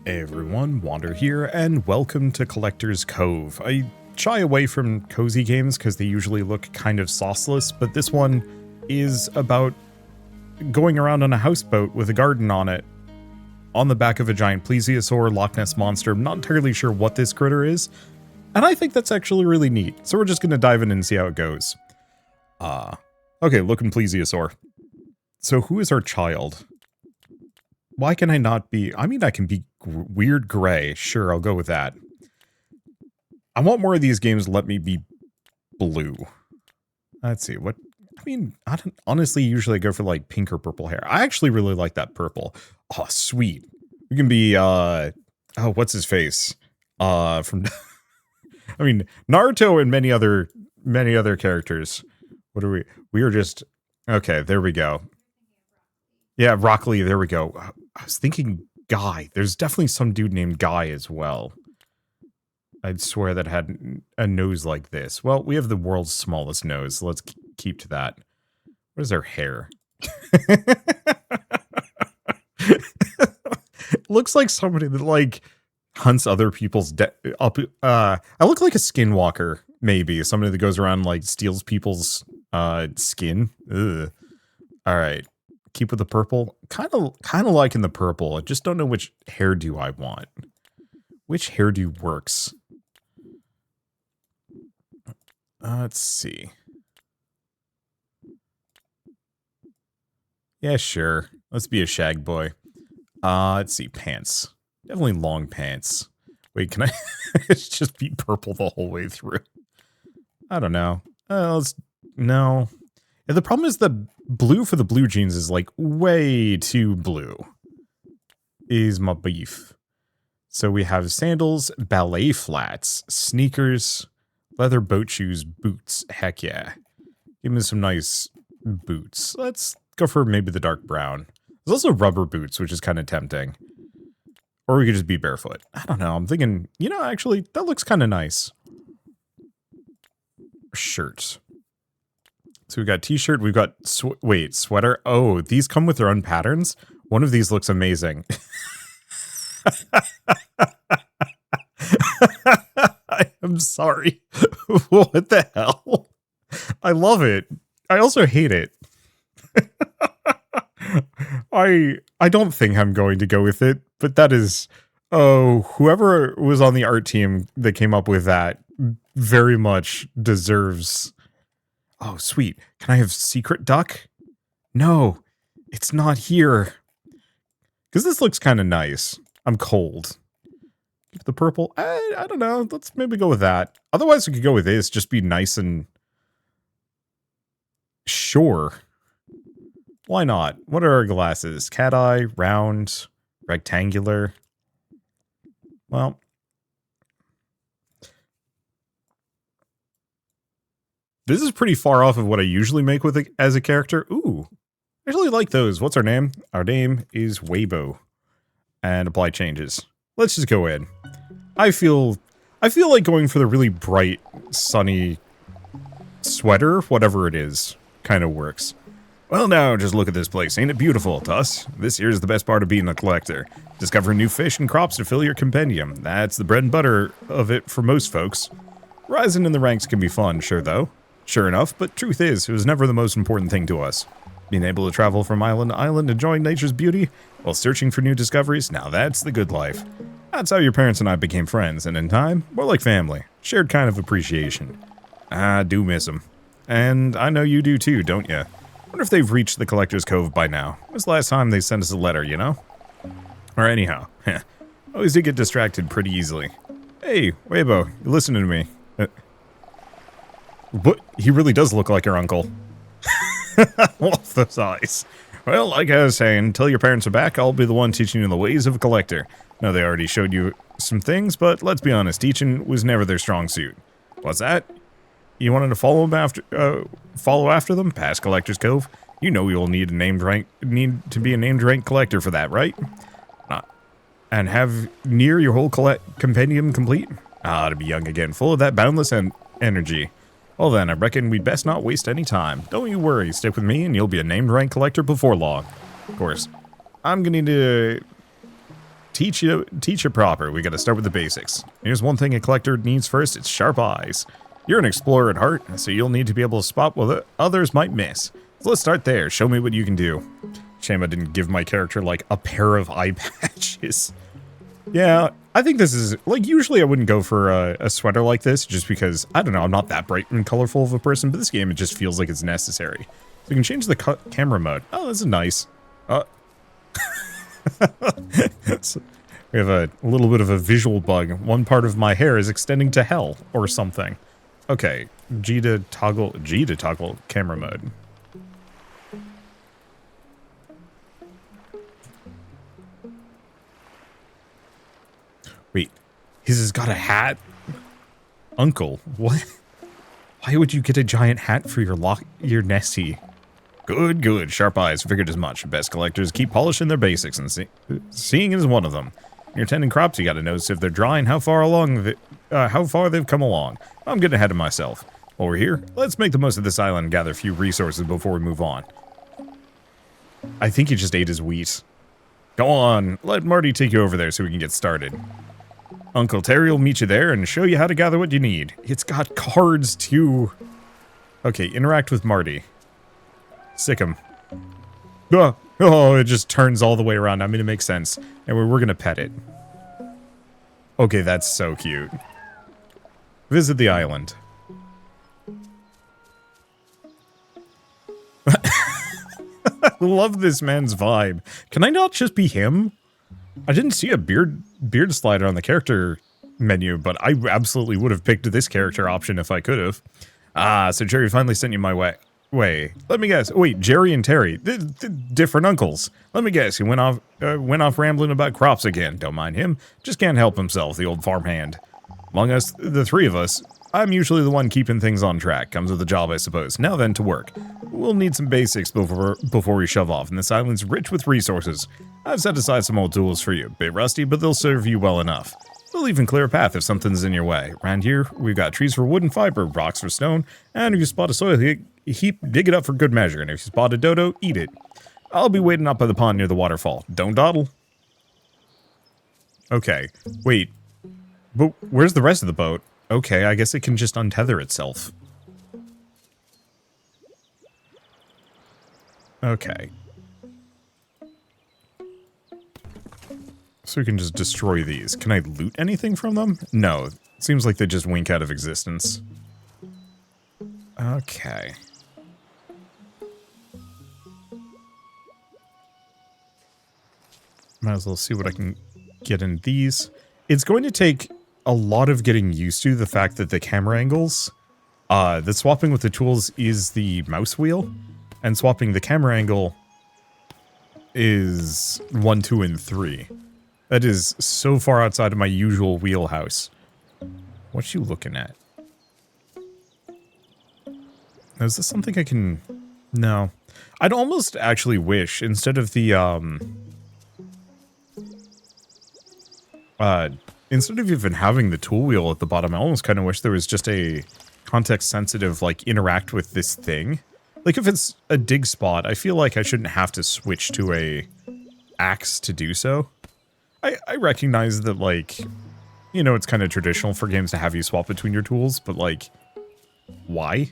Hey everyone, Wander here, and welcome to Collector's Cove. I shy away from cozy games because they usually look kind of sauceless, but this one is about going around on a houseboat with a garden on it, on the back of a giant Plesiosaurus Loch Ness monster. I'm not entirely sure what this critter is, and I think that's actually really neat, so we're just going to dive in and see how it goes. Okay, looking Plesiosaur. So who is our child? Why can I not be... I mean, I can be weird gray. Sure, I'll go with that. I want more of these games to let me be blue. Let's see, what... I mean, I don't, honestly, usually I go for, like, pink or purple hair. I actually really like that purple. Oh, sweet. We can be, oh, what's his face? From... I mean, Naruto and many other characters. What are we... We are just... Okay, there we go. Yeah, Rock Lee, there we go. I was thinking Guy. There's definitely some dude named Guy as well. I'd swear that had a nose like this. Well, we have the world's smallest nose, so let's keep to that. What is our hair? Looks like somebody that, like, hunts other people's I look like a skinwalker, maybe. Somebody that goes around, like, steals people's skin. Ugh. Alright. Keep with the purple. Kind of liking the purple. I just don't know which hairdo I want. Which hairdo works? Let's see. Yeah, sure. Let's be a shag boy. Let's see. Pants. Definitely long pants. Wait, can I just be purple the whole way through? I don't know. No. And the problem is the blue for the blue jeans is like way too blue. Is my beef. So we have sandals, ballet flats, sneakers, leather boat shoes, boots. Heck yeah. Give me some nice boots. Let's go for maybe the dark brown. There's also rubber boots, which is kind of tempting. Or we could just be barefoot. I don't know. I'm thinking, you know, actually, that looks kind of nice. Shirts. So we've got t-shirt, we've got, sweater. Oh, these come with their own patterns? One of these looks amazing. I am sorry. What the hell? I love it. I also hate it. I don't think I'm going to go with it, but that is... Oh, whoever was on the art team that came up with that very much deserves... Oh, sweet. Can I have secret duck? No, it's not here. Because this looks kind of nice. I'm cold. Keep the purple. I don't know. Let's maybe go with that. Otherwise, we could go with this. Just be nice and... Sure. Why not? What are our glasses? Cat eye, round, rectangular. Well... This is pretty far off of what I usually make with it as a character. Ooh, I actually like those. What's our name? Our name is Weibo. And apply changes. Let's just go in. I feel like going for the really bright, sunny sweater, whatever it is, kind of works. Well, now, just look at this place. Ain't it beautiful to us? This here's the best part of being a collector. Discovering new fish and crops to fill your compendium. That's the bread and butter of it for most folks. Rising in the ranks can be fun, sure though. Sure enough, but truth is, it was never the most important thing to us. Being able to travel from island to island, enjoying nature's beauty, while searching for new discoveries, now that's the good life. That's how your parents and I became friends, and in time, more like family. Shared kind of appreciation. I do miss them. And I know you do too, don't you? Wonder if they've reached the Collector's Cove by now. When was the last time they sent us a letter, you know? Or anyhow, always do get distracted pretty easily. Hey, Weibo, you listening to me? What? He really does look like your uncle. Off those eyes. Well, like I was saying, until your parents are back, I'll be the one teaching you the ways of a collector. No, they already showed you some things, but let's be honest, teaching was never their strong suit. What's that? You wanted to follow after them? Past Collector's Cove? You know you'll need to be a named rank collector for that, right? And have near your whole compendium complete? To be young again, full of that boundless energy. Well then, I reckon we'd best not waste any time. Don't you worry, stick with me and you'll be a named rank collector before long. Of course, I'm gonna need to teach you proper. We gotta start with the basics. Here's one thing a collector needs first, it's sharp eyes. You're an explorer at heart, so you'll need to be able to spot what others might miss. So let's start there. Show me what you can do. Shame I didn't give my character, like, a pair of eye patches. Yeah, I think this is, like, usually I wouldn't go for a sweater like this, just because, I don't know, I'm not that bright and colorful of a person, but this game, it just feels like it's necessary. So you can change the camera mode. Oh, this is nice. So we have a little bit of a visual bug. One part of my hair is extending to hell, or something. Okay, G to toggle camera mode. Wait, his has got a hat? Uncle, what? Why would you get a giant hat for your nestie? Good, good. Sharp eyes. Figured as much. Best collectors keep polishing their basics, and seeing is one of them. When you're tending crops, you gotta notice if they're dry and how far they've come along. I'm getting ahead of myself. While we're here, let's make the most of this island and gather a few resources before we move on. I think he just ate his wheat. Go on, let Marty take you over there so we can get started. Uncle Terry will meet you there and show you how to gather what you need. It's got cards, too. Okay, interact with Marty. Sick him. Oh, it just turns all the way around. I mean, it makes sense. And we're gonna pet it. Okay, that's so cute. Visit the island. I love this man's vibe. Can I not just be him? I didn't see a beard slider on the character menu, but I absolutely would have picked this character option if I could have. Ah, so Jerry finally sent you my way. Let me guess. Wait, Jerry and Terry, different uncles. Let me guess. He went off rambling about crops again. Don't mind him. Just can't help himself, the old farmhand. Among us, the three of us, I'm usually the one keeping things on track. Comes with the job, I suppose. Now then, to work. We'll need some basics before we shove off, and this island's rich with resources. I've set aside some old tools for you. Bit rusty, but they'll serve you well enough. They'll even clear a path if something's in your way. Around here, we've got trees for wood and fiber, rocks for stone, and if you spot a soil heap, dig it up for good measure, and if you spot a dodo, eat it. I'll be waiting up by the pond near the waterfall. Don't dawdle. Okay, wait. But where's the rest of the boat? Okay, I guess it can just untether itself. Okay. So we can just destroy these. Can I loot anything from them? No. It seems like they just wink out of existence. Okay. Might as well see what I can get in these. It's going to take a lot of getting used to the fact that the camera angles, the swapping with the tools is the mouse wheel, and swapping the camera angle is 1, 2, and 3. That is so far outside of my usual wheelhouse. What you looking at? Is this something I can... No. I'd almost actually wish, instead of the, instead of even having the tool wheel at the bottom, I almost kind of wish there was just a context-sensitive, like, interact with this thing. Like, if it's a dig spot, I feel like I shouldn't have to switch to a axe to do so. I recognize that, like, you know, it's kind of traditional for games to have you swap between your tools, but, like, why?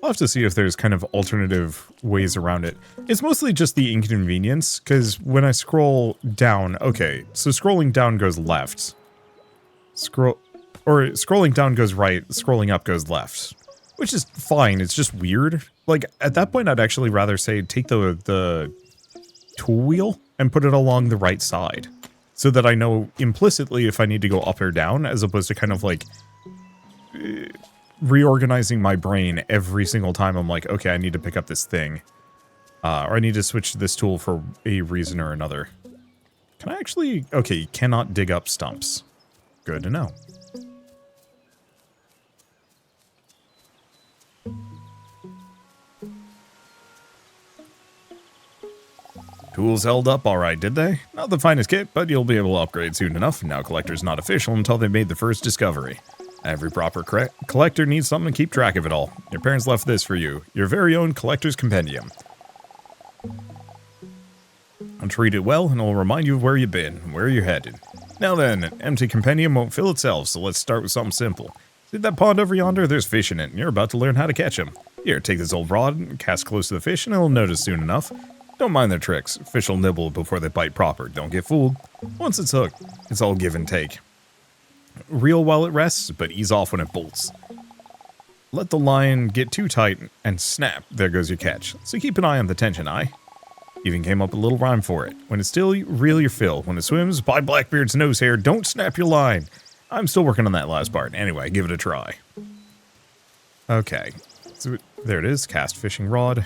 I'll have to see if there's kind of alternative ways around it. It's mostly just the inconvenience, because when I scroll down... Okay, so scrolling down goes left. Scrolling down goes right, scrolling up goes left. Which is fine, it's just weird. Like, at that point, I'd actually rather say take the tool wheel and put it along the right side. So that I know implicitly if I need to go up or down, as opposed to kind of like... reorganizing my brain every single time I'm like, okay, I need to pick up this thing. Or I need to switch to this tool for a reason or another. Can I actually... Okay, you cannot dig up stumps. Good to know. Tools held up alright, did they? Not the finest kit, but you'll be able to upgrade soon enough. Now Collector's not official until they made the first discovery. Every proper collector needs something to keep track of it all. Your parents left this for you. Your very own collector's compendium. I'll treat it well, and it'll remind you of where you've been and where you're headed. Now then, an empty compendium won't fill itself, so let's start with something simple. See that pond over yonder? There's fish in it, and you're about to learn how to catch them. Here, take this old rod and cast close to the fish, and it'll notice soon enough. Don't mind their tricks. Fish will nibble before they bite proper. Don't get fooled. Once it's hooked, it's all give and take. Reel while it rests, but ease off when it bolts. Let the line get too tight, and snap, there goes your catch. So keep an eye on the tension, aye? Even came up a little rhyme for it. When it's still, reel your fill. When it swims, by Blackbeard's nose hair, don't snap your line. I'm still working on that last part. Anyway, give it a try. Okay. So, there it is. Cast fishing rod.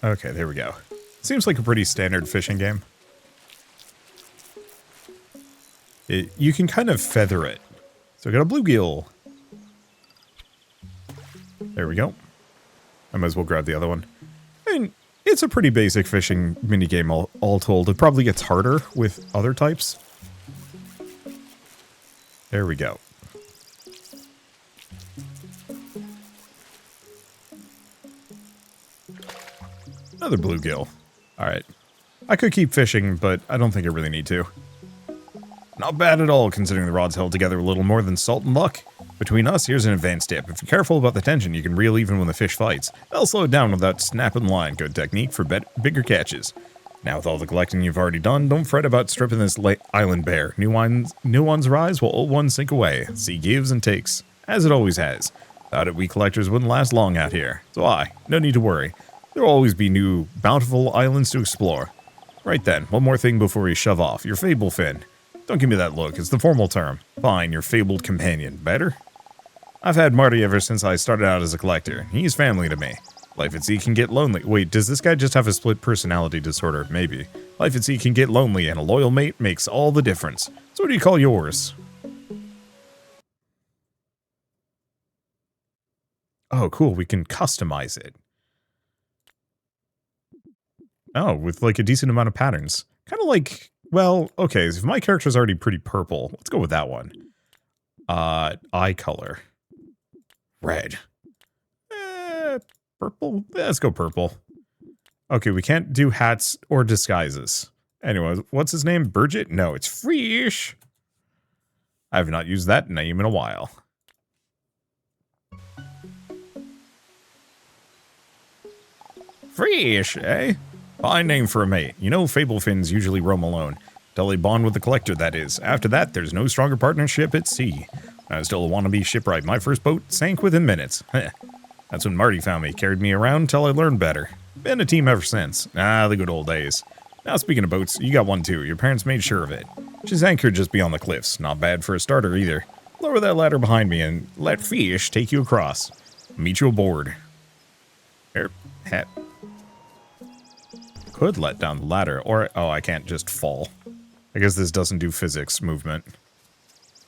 Okay, there we go. Seems like a pretty standard fishing game. You can kind of feather it. So I got a bluegill. There we go. I might as well grab the other one. I mean, it's a pretty basic fishing minigame all told. It probably gets harder with other types. There we go. Another bluegill. Alright. I could keep fishing, but I don't think I really need to. Not bad at all, considering the rod's held together a little more than salt and luck. Between us, here's an advanced tip. If you're careful about the tension, you can reel even when the fish fights. That'll slow it down without snapping the line. Good technique for bigger catches. Now, with all the collecting you've already done, don't fret about stripping this island bare. New ones rise while old ones sink away. Sea gives and takes, as it always has. Without it, we collectors wouldn't last long out here. So no need to worry. There'll always be new, bountiful islands to explore. Right then, one more thing before we shove off. Your fable fin. Don't give me that look, it's the formal term. Fine, your fabled companion. Better? I've had Marty ever since I started out as a collector. He's family to me. Life at sea can get lonely. Wait, does this guy just have a split personality disorder? Maybe. Life at sea can get lonely, and a loyal mate makes all the difference. So what do you call yours? Oh, cool, we can customize it. Oh, with like a decent amount of patterns. Kind of like, well, okay, so if my character's already pretty purple, let's go with that one. Eye color. Red. Purple? Let's go purple. Okay, we can't do hats or disguises. Anyway, what's his name? Burgett? No, it's Freesh. I have not used that name in a while. Freesh, eh? Fine name for a mate. You know, fable fins usually roam alone. Till they bond with the collector, that is. After that, there's no stronger partnership at sea. I was still a wannabe shipwright. My first boat sank within minutes. That's when Marty found me, carried me around till I learned better. Been a team ever since. The good old days. Now, speaking of boats, you got one too. Your parents made sure of it. She's anchored just beyond the cliffs. Not bad for a starter either. Lower that ladder behind me and let Fish take you across. Meet you aboard. Could let down the ladder, or, oh, I can't just fall. I guess this doesn't do physics movement.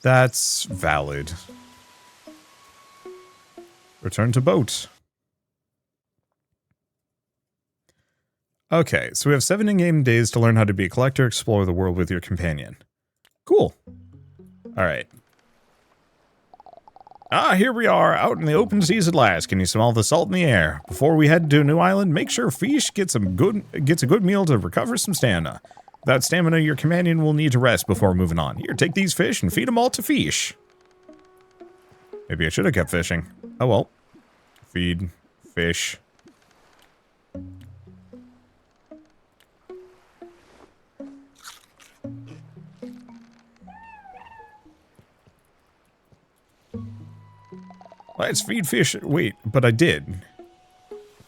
That's valid. Return to boat. Okay, so we have 7 in-game days to learn how to be a collector, explore the world with your companion. Cool. Alright. Here we are, out in the open seas at last. Can you smell the salt in the air? Before we head to a new island, make sure Fish gets a good meal to recover some stamina. Without stamina, your companion will need to rest before moving on. Here, take these fish and feed them all to Fish. Maybe I should have kept fishing. Oh well. Feed fish. Let's feed fish. Wait, but I did.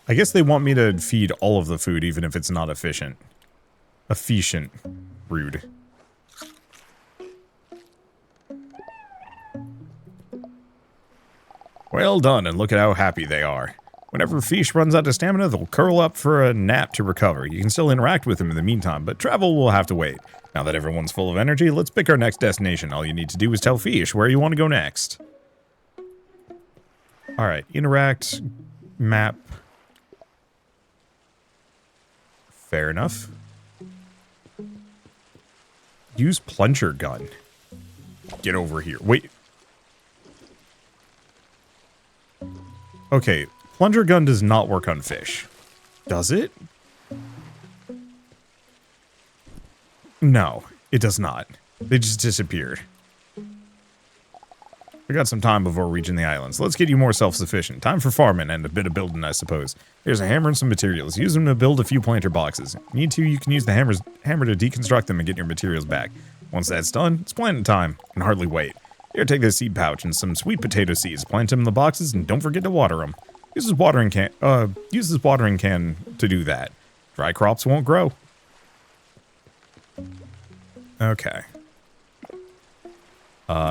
I guess they want me to feed all of the food, even if it's not efficient. Efficient. Rude. Well done, and look at how happy they are. Whenever fish runs out of stamina, they'll curl up for a nap to recover. You can still interact with them in the meantime, but travel will have to wait. Now that everyone's full of energy, let's pick our next destination. All you need to do is tell fish where you want to go next. Alright, interact, map. Fair enough. Use plunger gun. Get over here. Wait. Okay, plunger gun does not work on fish. Does it? No, it does not. They just disappeared. We got some time before reaching the islands. Let's get you more self-sufficient. Time for farming and a bit of building, I suppose. Here's a hammer and some materials. Use them to build a few planter boxes. Need to, you can use the hammer to deconstruct them and get your materials back. Once that's done, it's planting time. And hardly wait. Here, take this seed pouch and some sweet potato seeds. Plant them in the boxes and don't forget to water them. Use this watering can to do that. Dry crops won't grow. Okay.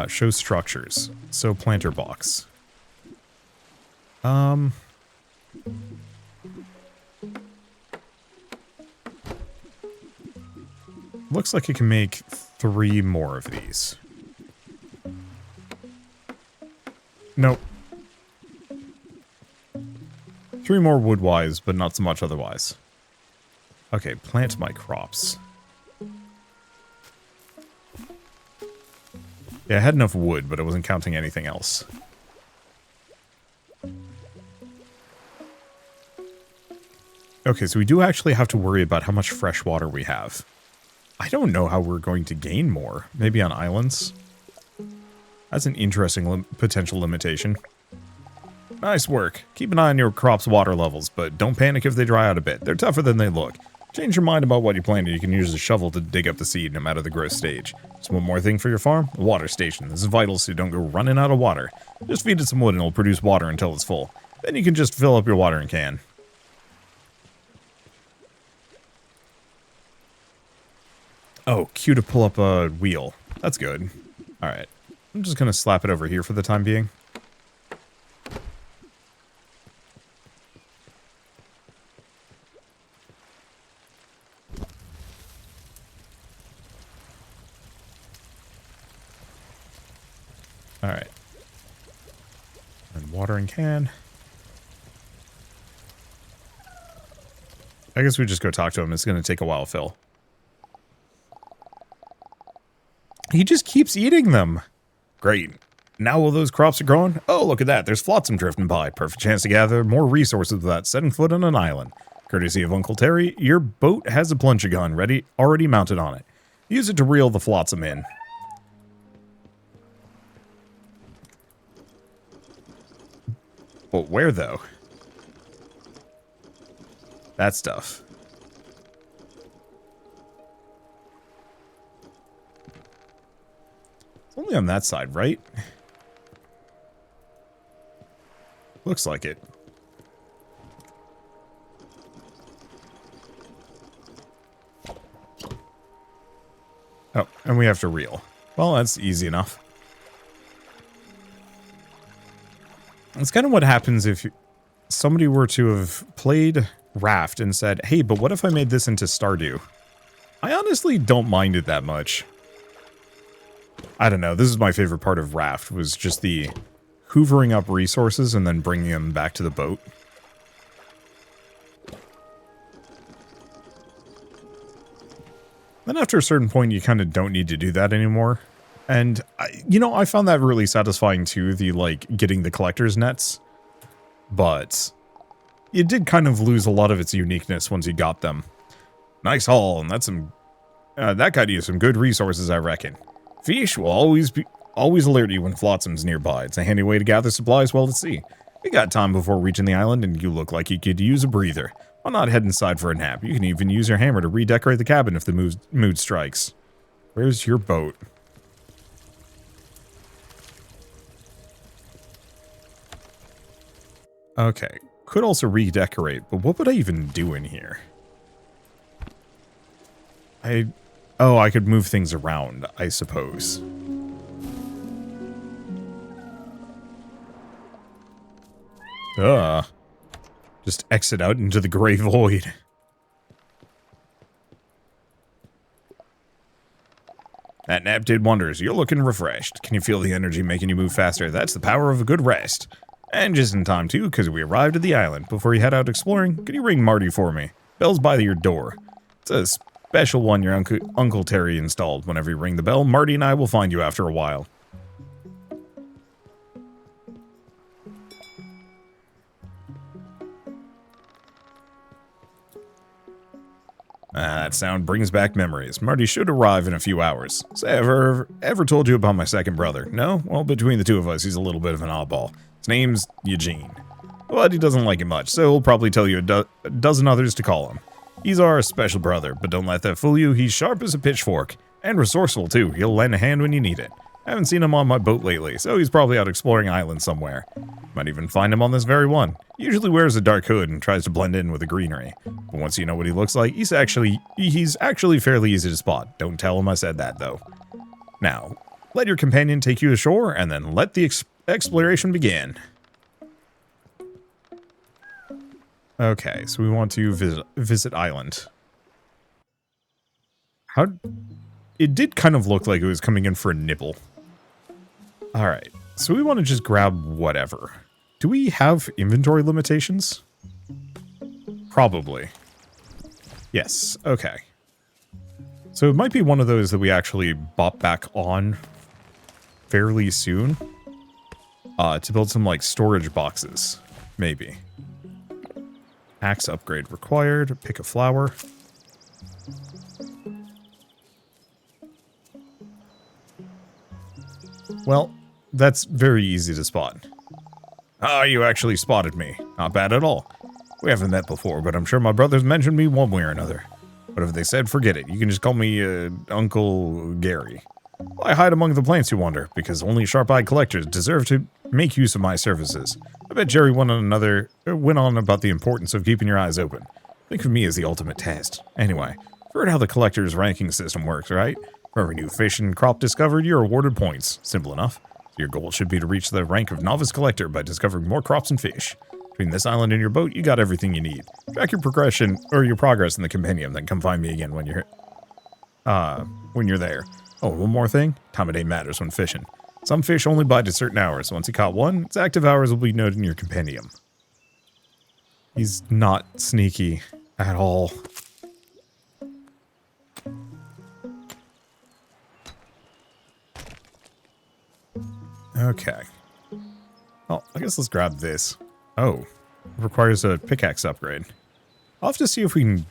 Show structures. So planter box. Looks like it can make 3 more of these. Nope. 3 more wood-wise, but not so much otherwise. Okay, plant my crops. Yeah, I had enough wood, but I wasn't counting anything else. Okay, so we do actually have to worry about how much fresh water we have. I don't know how we're going to gain more. Maybe on islands? That's an interesting potential limitation. Nice work. Keep an eye on your crops' water levels, but don't panic if they dry out a bit. They're tougher than they look. Change your mind about what you planted. You can use a shovel to dig up the seed no matter the growth stage. Just one more thing for your farm, a water station. This is vital so you don't go running out of water. Just feed it some wood and it'll produce water until it's full. Then you can just fill up your watering can. Oh, Q to pull up a wheel. That's good. Alright. I'm just gonna slap it over here for the time being. Alright. And watering can. I guess we just go talk to him. It's going to take a while, Phil. He just keeps eating them. Great. Now all those crops are growing? Oh, look at that. There's flotsam drifting by. Perfect chance to gather more resources without setting foot on an island. Courtesy of Uncle Terry, your boat has a plunger gun already mounted on it. Use it to reel the flotsam in. But where, though? That stuff. It's only on that side, right? Looks like it. Oh, and we have to reel. Well, that's easy enough. It's kind of what happens if somebody were to have played Raft and said, hey, but what if I made this into Stardew? I honestly don't mind it that much. I don't know. This is my favorite part of Raft, was just the hoovering up resources and then bringing them back to the boat. Then after a certain point, you kind of don't need to do that anymore. And, I found that really satisfying too, the, getting the collector's nets. But it did kind of lose a lot of its uniqueness once you got them. Nice haul, and that's some... that got you some good resources, I reckon. Fish will always alert you when Flotsam's nearby. It's a handy way to gather supplies while at sea. We got time before reaching the island, and you look like you could use a breather. Why not head inside for a nap? You can even use your hammer to redecorate the cabin if the mood strikes. Where's your boat? Okay, could also redecorate, but what would I even do in here? Oh, I could move things around, I suppose. Just exit out into the gray void. That nap did wonders. You're looking refreshed. Can you feel the energy making you move faster? That's the power of a good rest. And just in time, too, because we arrived at the island. Before you head out exploring, can you ring Marty for me? Bell's by your door. It's a special one your Uncle Terry installed. Whenever you ring the bell, Marty and I will find you after a while. That sound brings back memories. Marty should arrive in a few hours. Say, ever told you about my second brother? No? Well, between the two of us, he's a little bit of an oddball. His name's Eugene. But he doesn't like it much, so he'll probably tell you a dozen others to call him. He's our special brother, but don't let that fool you. He's sharp as a pitchfork. And resourceful, too. He'll lend a hand when you need it. I haven't seen him on my boat lately, so he's probably out exploring islands somewhere. Might even find him on this very one. He usually wears a dark hood and tries to blend in with the greenery. But once you know what he looks like, he's actually fairly easy to spot. Don't tell him I said that, though. Now, let your companion take you ashore, and then let the exploration begin. Okay, so we want to visit island. It did kind of look like it was coming in for a nibble. Alright, so we want to just grab whatever. Do we have inventory limitations? Probably. Yes, okay. So it might be one of those that we actually bop back on fairly soon. To build some, like, storage boxes. Maybe. Axe upgrade required. Pick a flower. Well, that's very easy to spot. Ah, you actually spotted me. Not bad at all. We haven't met before, but I'm sure my brothers mentioned me one way or another. Whatever they said, forget it. You can just call me, Uncle Gary. Well, I hide among the plants you wander, because only sharp-eyed collectors deserve to make use of my services. I bet Jerry went on about the importance of keeping your eyes open. Think of me as the ultimate test. Anyway, heard how the collector's ranking system works, right? For every new fish and crop discovered, you're awarded points. Simple enough. Your goal should be to reach the rank of novice collector by discovering more crops and fish. Between this island and your boat, you got everything you need. Track your progression, or your progress in the compendium, then come find me again when you're there. Oh, one more thing. Time of day matters when fishing. Some fish only bite at certain hours. Once you caught one, its active hours will be noted in your compendium. He's not sneaky at all. Okay. Well, I guess let's grab this. Oh, it requires a pickaxe upgrade. I'll have to see if we can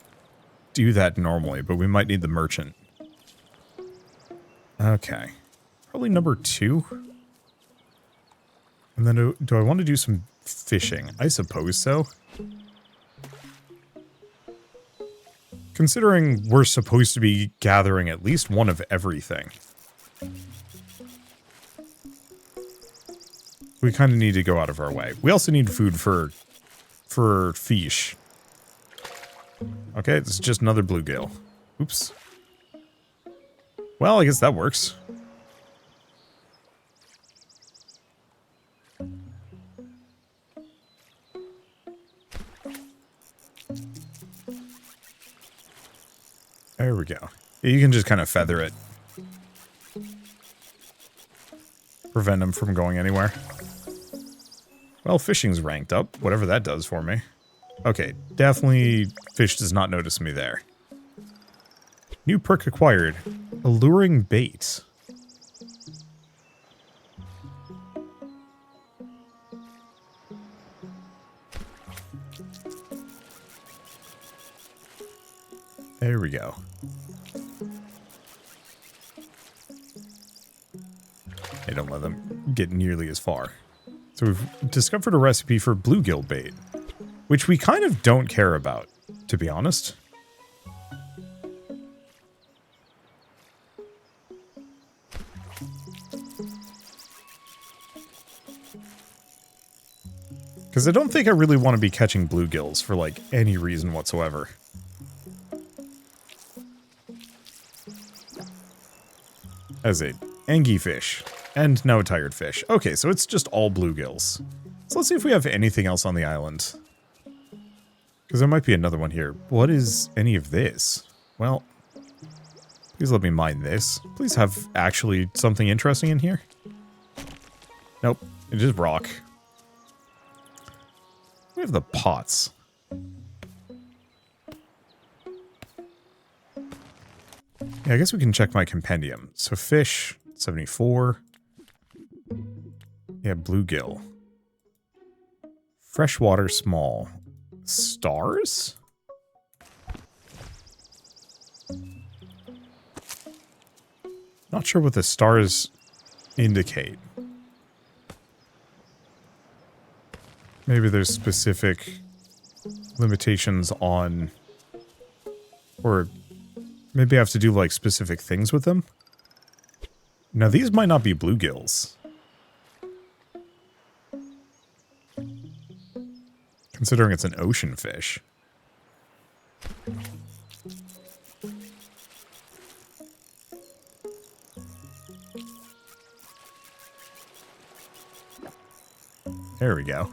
do that normally, but we might need the merchant. Okay. Probably number 2. And then do I want to do some fishing? I suppose so. Considering we're supposed to be gathering at least one of everything. We kind of need to go out of our way. We also need food for fish. Okay, this is just another bluegill. Oops. Well, I guess that works. There we go. You can just kind of feather it. Prevent them from going anywhere. Well, fishing's ranked up, whatever that does for me. Okay, definitely fish does not notice me there. New perk acquired. Alluring bait. There we go. Hey, don't let them get nearly as far. So we've discovered a recipe for bluegill bait, which we kind of don't care about, to be honest. Because I don't think I really want to be catching bluegills for, like, any reason whatsoever. As a angiefish. And now a tired fish. Okay, so it's just all bluegills. So let's see if we have anything else on the island. Because there might be another one here. What is any of this? Well, please let me mine this. Please have actually something interesting in here. Nope, it is rock. We have the pots. Yeah, I guess we can check my compendium. So fish, 74. Yeah, bluegill. Freshwater small. Stars? Not sure what the stars indicate. Maybe there's specific limitations on... Or maybe I have to do, like, specific things with them? Now, these might not be bluegills. Considering it's an ocean fish. There we go.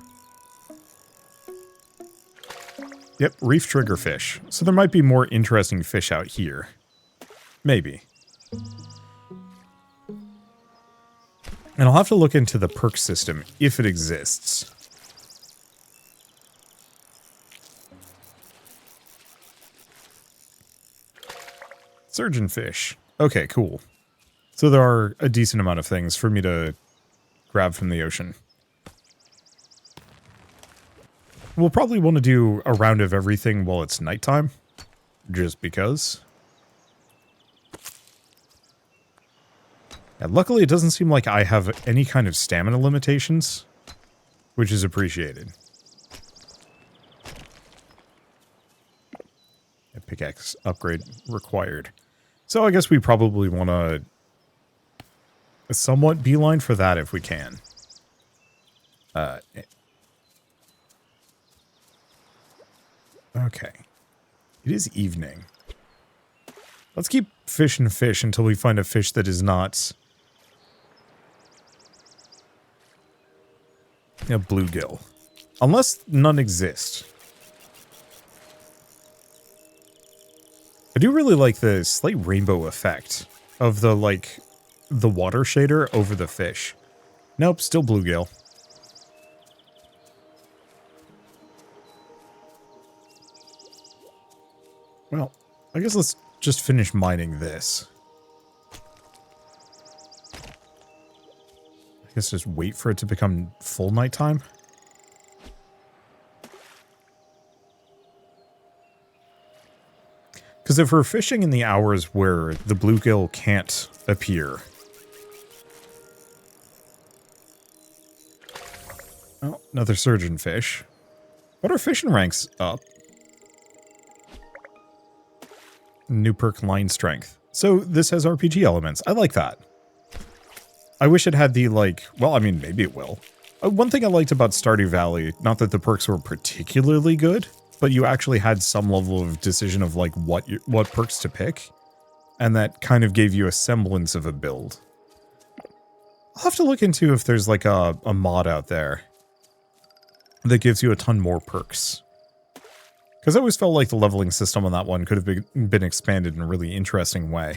Yep, reef triggerfish. So there might be more interesting fish out here. Maybe. And I'll have to look into the perk system, if it exists. Surgeonfish. Okay, cool. So there are a decent amount of things for me to grab from the ocean. We'll probably want to do a round of everything while it's nighttime. Just because. Yeah, luckily, it doesn't seem like I have any kind of stamina limitations, which is appreciated. A pickaxe upgrade required. So I guess we probably want to somewhat beeline for that if we can. Okay. It is evening. Let's keep fishing fish until we find a fish that is not a bluegill. Unless none exist. I do really like the slight rainbow effect of the, like, the water shader over the fish. Nope, still bluegill. Well, I guess let's just finish mining this. I guess just wait for it to become full nighttime. Because if we're fishing in the hours where the bluegill can't appear... Oh, another surgeonfish. What are fishing ranks up? New perk line strength. So this has RPG elements. I like that. I wish it had the, like... Well, I mean, maybe it will. One thing I liked about Stardew Valley, not that the perks were particularly good, but you actually had some level of decision of, like, what perks to pick. And that kind of gave you a semblance of a build. I'll have to look into if there's, like, a mod out there that gives you a ton more perks. Because I always felt like the leveling system on that one could have been expanded in a really interesting way.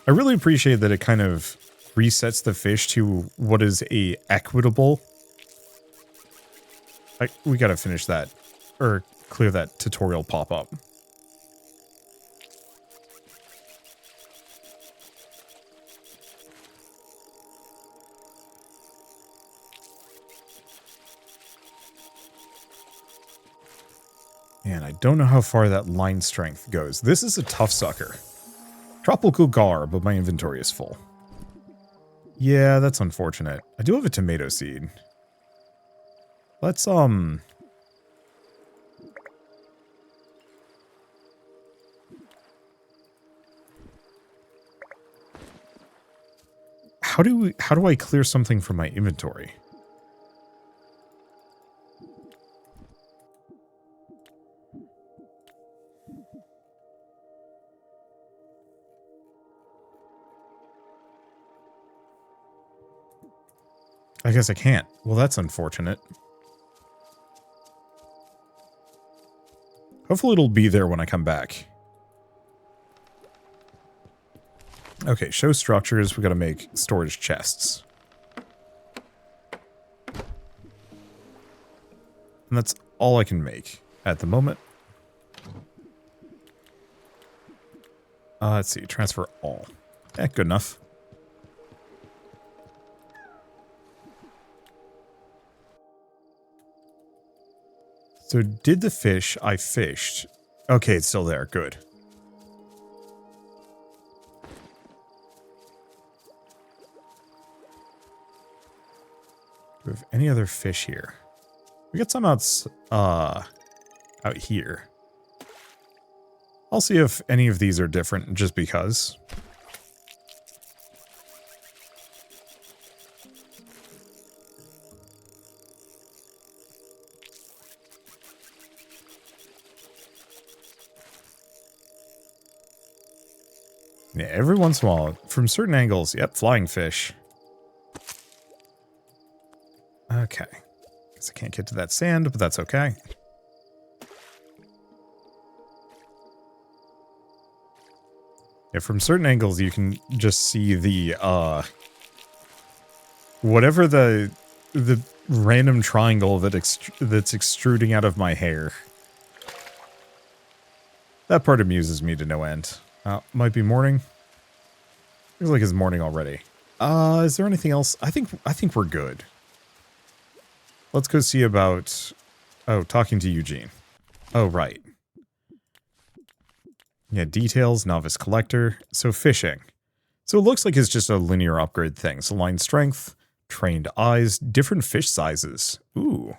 I really appreciate that it kind of resets the fish to what is a equitable... we gotta finish that. Or clear that tutorial pop-up. And I don't know how far that line strength goes. This is a tough sucker. Tropical gar, but my inventory is full. Yeah, that's unfortunate. I do have a tomato seed. Let's, How do I clear something from my inventory? I guess I can't. Well, that's unfortunate. Hopefully it'll be there when I come back. Okay, show structures. We gotta make storage chests. And that's all I can make at the moment. Let's see, transfer all. Good enough. So did the fish I fished? Okay, it's still there. Good. Do we have any other fish here? We got some out here. I'll see if any of these are different just because. Yeah, every once in a while, from certain angles, yep, flying fish. Okay. Guess I can't get to that sand, but that's okay. Yeah, from certain angles, you can just see the, whatever the random triangle that's extruding out of my hair. That part amuses me to no end. Might be morning. Feels like it's morning already. Is there anything else? I think we're good. Let's go see about... Oh, talking to Eugene. Oh, right. Yeah, details, novice collector. So fishing. So it looks like it's just a linear upgrade thing. So line strength, trained eyes, different fish sizes. Ooh.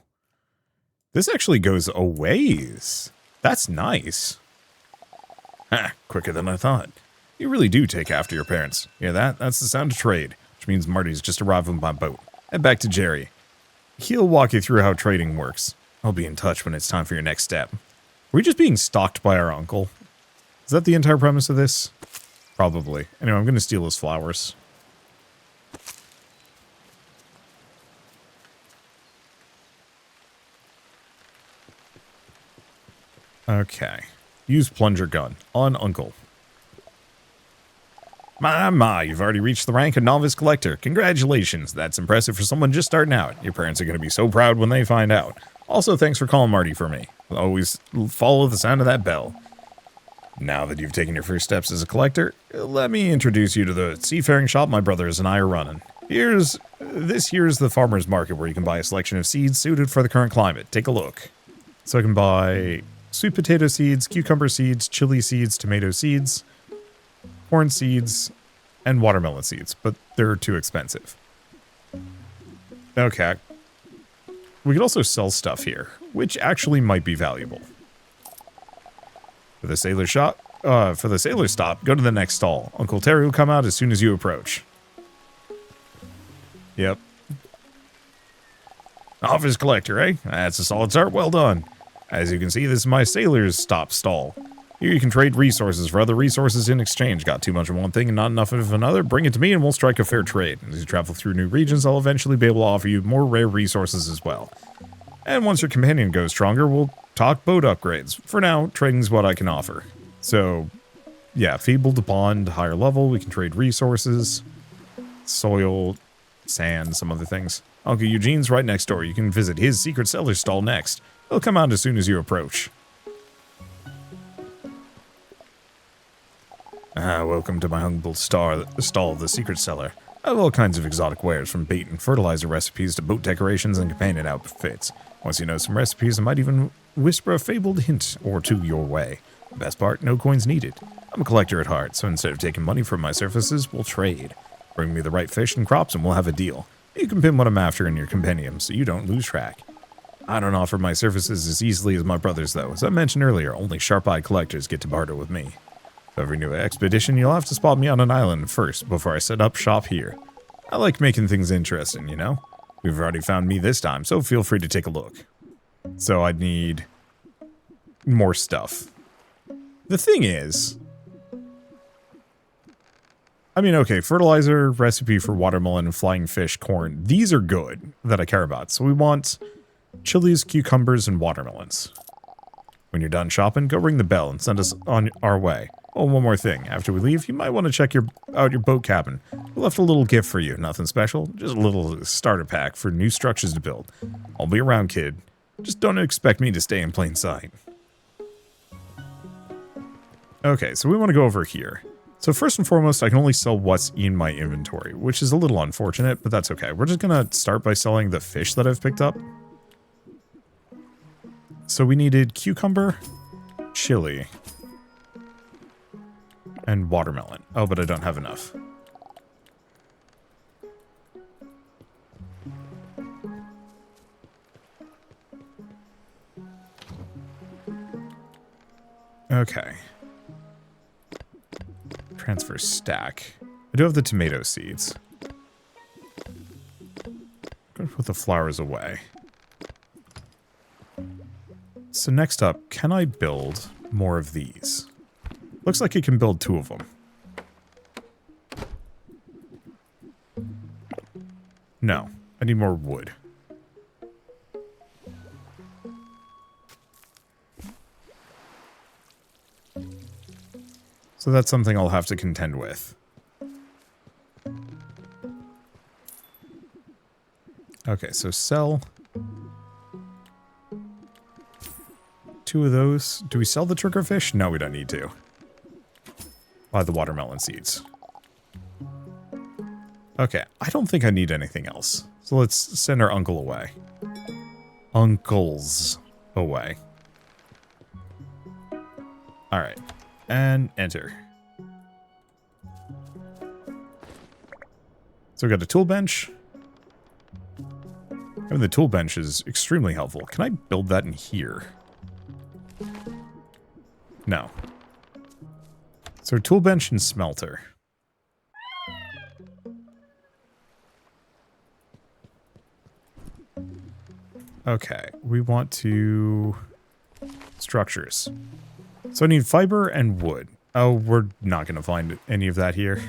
This actually goes a ways. That's nice. Ha, quicker than I thought. You really do take after your parents. Hear that? That's the sound of trade, which means Marty's just arrived on my boat. Head back to Jerry. He'll walk you through how trading works. I'll be in touch when it's time for your next step. Are we just being stalked by our uncle? Is that the entire premise of this? Probably. Anyway, I'm going to steal his flowers. Okay. Use plunger gun on uncle. My, you've already reached the rank of novice collector. Congratulations, that's impressive for someone just starting out. Your parents are going to be so proud when they find out. Also, thanks for calling Marty for me. Always follow the sound of that bell. Now that you've taken your first steps as a collector, let me introduce you to the seafaring shop my brothers and I are running. Here's the farmer's market where you can buy a selection of seeds suited for the current climate. Take a look. So I can buy sweet potato seeds, cucumber seeds, chili seeds, tomato seeds, corn seeds, and watermelon seeds, but they're too expensive. Okay. We could also sell stuff here, which actually might be valuable. For the sailor stop, go to the next stall. Uncle Terry will come out as soon as you approach. Yep. Office collector, eh? That's a solid start. Well done. As you can see, this is my sailor's stall. Here you can trade resources for other resources in exchange. Got too much of one thing and not enough of another? Bring it to me and we'll strike a fair trade. As you travel through new regions, I'll eventually be able to offer you more rare resources as well. And once your companion goes stronger, we'll talk boat upgrades. For now, trading's what I can offer. So, yeah, feeble to bond, higher level, we can trade resources, soil, sand, some other things. Uncle Eugene's right next door. You can visit his secret cellar stall next. He'll come out as soon as you approach. Welcome to my humble stall, the secret cellar. I have all kinds of exotic wares, from bait and fertilizer recipes to boat decorations and companion outfits. Once you know some recipes, I might even whisper a fabled hint or two your way. The best part, no coins needed. I'm a collector at heart, so instead of taking money from my services, we'll trade. Bring me the right fish and crops and we'll have a deal. You can pin what I'm after in your compendium, so you don't lose track. I don't offer my services as easily as my brothers, though. As I mentioned earlier, only sharp-eyed collectors get to barter with me. For every new expedition, you'll have to spot me on an island first before I set up shop here. I like making things interesting, you know? We've already found me this time, so feel free to take a look. So I'd need more stuff. The thing is, I mean, okay, fertilizer, recipe for watermelon, flying fish, corn. These are good that I care about. So we want chilies, cucumbers, and watermelons. When you're done shopping, go ring the bell and send us on our way. Oh, one more thing. After we leave, you might want to check out your boat cabin. We left a little gift for you. Nothing special, just a little starter pack for new structures to build. I'll be around, kid. Just don't expect me to stay in plain sight. Okay, so we want to go over here. So first and foremost, I can only sell what's in my inventory, which is a little unfortunate, but that's okay. We're just going to start by selling the fish that I've picked up. So we needed cucumber, chili, and watermelon. Oh, but I don't have enough. Okay. Transfer stack. I do have the tomato seeds. I'm gonna put the flowers away. So next up, can I build more of these? Looks like you can build 2 of them. No, I need more wood. So that's something I'll have to contend with. Okay, so sell 2 of those. Do we sell the triggerfish? No, we don't need to. Buy the watermelon seeds. Okay, I don't think I need anything else. So let's send our uncle away. Uncles away. Alright. And enter. So we got a tool bench. Having the tool bench is extremely helpful. Can I build that in here? No. So tool bench and smelter. Okay, we want to... structures. So I need fiber and wood. Oh, we're not going to find any of that here.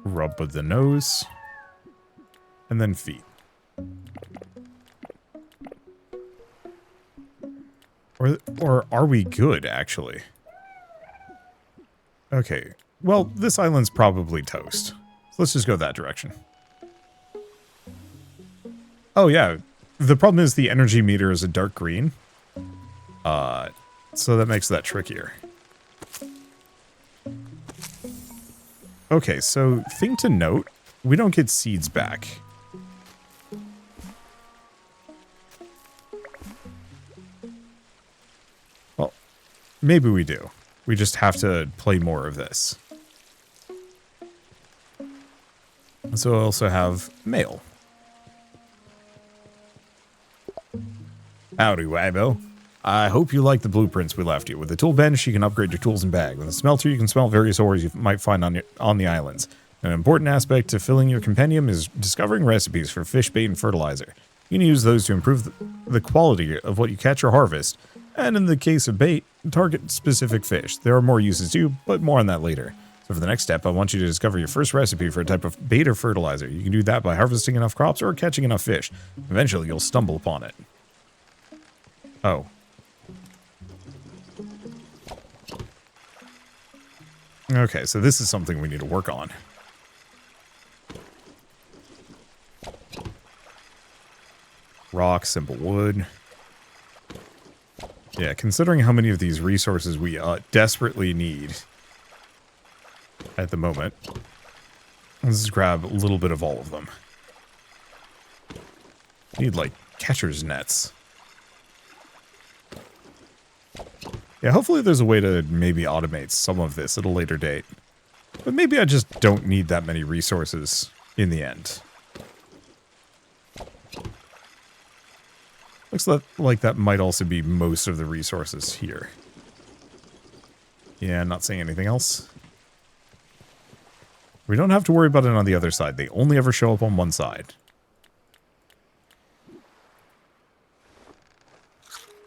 Rub with the nose. And then feet. Or are we good, actually? Okay. Well, this island's probably toast. So let's just go that direction. Oh, yeah. The problem is the energy meter is a dark green. So that makes that trickier. Okay, so thing to note, we don't get seeds back. Well, maybe we do. We just have to play more of this. So I also have mail. Howdy, Wabo. I hope you like the blueprints we left you. With the tool bench, you can upgrade your tools and bag. With the smelter, you can smelt various ores you might find on the islands. An important aspect to filling your compendium is discovering recipes for fish bait and fertilizer. You can use those to improve the quality of what you catch or harvest. And in the case of bait, target specific fish. There are more uses too, but more on that later. So for the next step, I want you to discover your first recipe for a type of bait or fertilizer. You can do that by harvesting enough crops or catching enough fish. Eventually, you'll stumble upon it. Oh. Okay, so this is something we need to work on. Rock, simple wood. Yeah, considering how many of these resources we desperately need at the moment, let's just grab a little bit of all of them. Need, like, catcher's nets. Yeah, hopefully there's a way to maybe automate some of this at a later date. But maybe I just don't need that many resources in the end. Looks like that might also be most of the resources here. Yeah, not saying anything else. We don't have to worry about it on the other side. They only ever show up on one side.